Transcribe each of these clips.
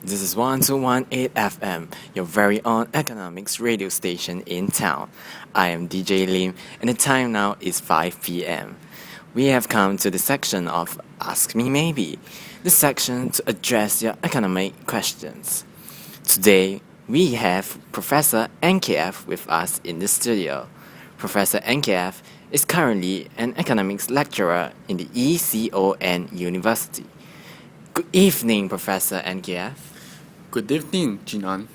This is 1218 FM, your very own economics radio station in town. I am DJ Lim, and the time now is 5 p.m. We have come to the section of Ask Me Maybe, the section to address your economic questions. Today, we have Professor NKF with us in the studio. Professor NKF is currently an economics lecturer in the ECON University. Good evening, Professor NKF. Good evening, JunAn.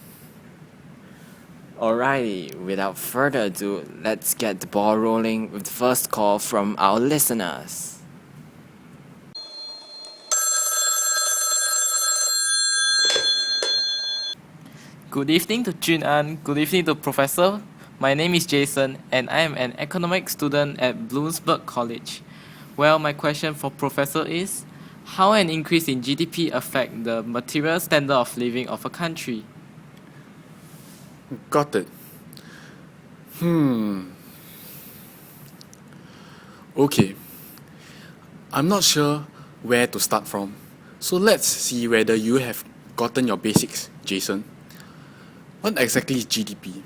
Alrighty, without further ado, let's get the ball rolling with the first call from our listeners. Good evening to JunAn. Good evening to Professor. My name is Jason, and I am an economics student at Bloomsburg College. Well, my question for Professor is, how an increase in GDP affect the material standard of living of a country? Got it. Okay. I'm not sure where to start from. So let's see whether you have gotten your basics, Jason. What exactly is GDP?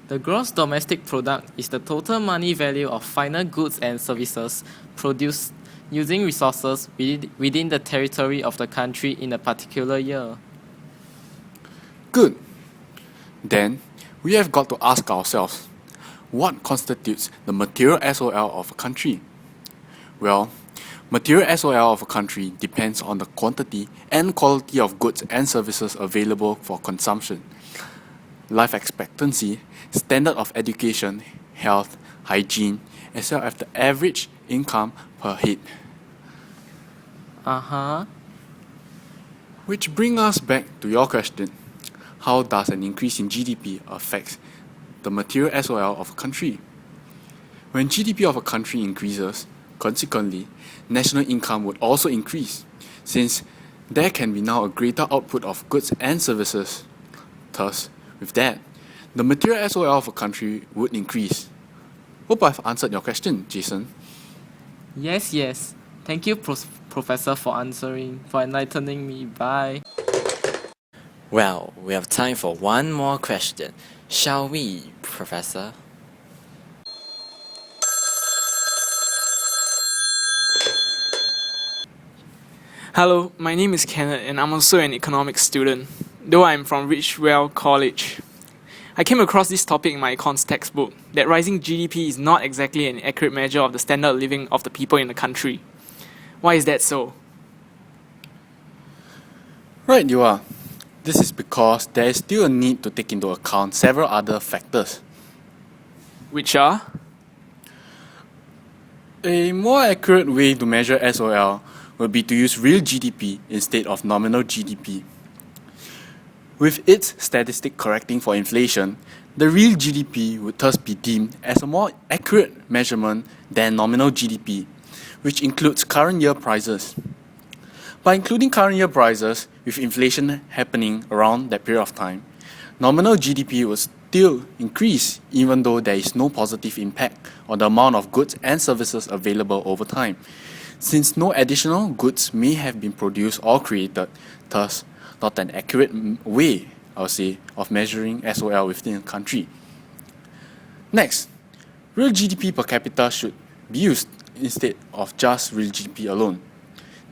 The gross domestic product is the total money value of final goods and services produced using resources within the territory of the country in a particular year. Good. Then, we have got to ask ourselves, what constitutes the material SOL of a country? Well, material SOL of a country depends on the quantity and quality of goods and services available for consumption. Life expectancy, standard of education, health, hygiene, as well as the average income per head. Which brings us back to your question. How does an increase in GDP affect the material SOL of a country? When GDP of a country increases, consequently, national income would also increase, since there can be now a greater output of goods and services. Thus, with that, the material SOL of a country would increase. Hope I've answered your question, Jason. Yes. Thank you, Professor, for enlightening me. Bye. Well, we have time for one more question. Shall we, Professor? Hello, my name is Kennard and I'm also an economics student, though I'm from Richwell College. I came across this topic in my Econs textbook, that rising GDP is not exactly an accurate measure of the standard of living of the people in the country. Why is that so? Right, you are. This is because there is still a need to take into account several other factors. Which are? A more accurate way to measure SOL would be to use real GDP instead of nominal GDP. With its statistic correcting for inflation, the real GDP would thus be deemed as a more accurate measurement than nominal GDP, which includes current year prices. By including current year prices with inflation happening around that period of time, nominal GDP will still increase even though there is no positive impact on the amount of goods and services available over time, since no additional goods may have been produced or created, thus not an accurate way, I would say, of measuring SOL within a country. Next, real GDP per capita should be used instead of just real GDP alone.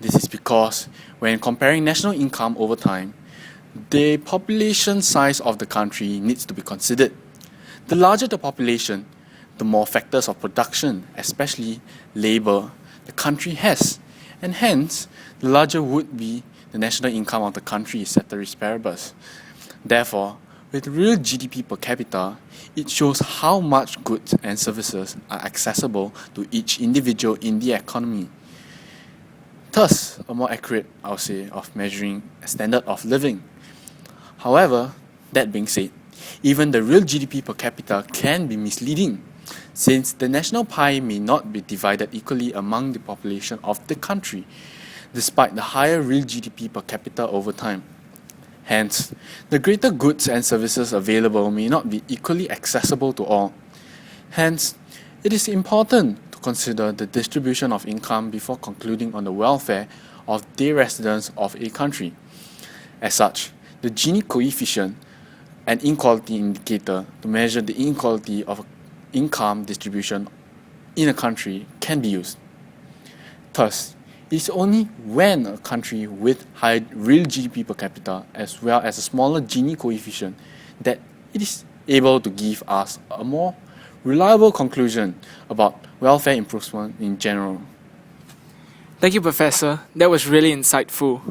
This is because when comparing national income over time, the population size of the country needs to be considered. The larger the population, the more factors of production, especially labor, the country has, and hence, the larger would be the national income of the country, ceteris paribus. Therefore, with real GDP per capita, it shows how much goods and services are accessible to each individual in the economy. Thus, a more accurate, I would say, of measuring a standard of living. However, that being said, even the real GDP per capita can be misleading, since the national pie may not be divided equally among the population of the country, despite the higher real GDP per capita over time. Hence, the greater goods and services available may not be equally accessible to all. Hence, it is important to consider the distribution of income before concluding on the welfare of day residents of a country. As such, the Gini coefficient, an inequality indicator to measure the inequality of income distribution in a country, can be used. Thus, it is only when a country with high real GDP per capita as well as a smaller Gini coefficient that it is able to give us a more reliable conclusion about welfare improvement in general. Thank you, Professor. That was really insightful.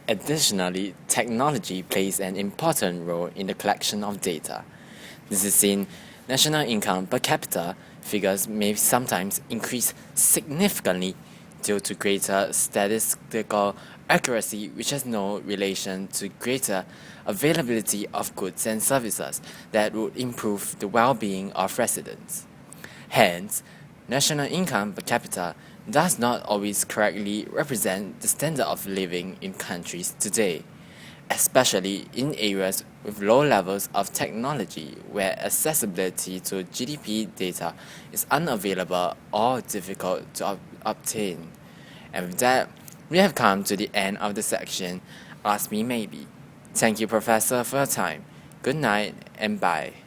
Additionally, technology plays an important role in the collection of data. This is in national income per capita figures may sometimes increase significantly due to greater statistical accuracy, which has no relation to greater availability of goods and services that would improve the well-being of residents. Hence, national income per capita does not always correctly represent the standard of living in countries today, especially in areas with low levels of technology where accessibility to GDP data is unavailable or difficult to obtain. And with that, we have come to the end of the section Ask Me Maybe. Thank you, Professor, for your time. Good night and bye.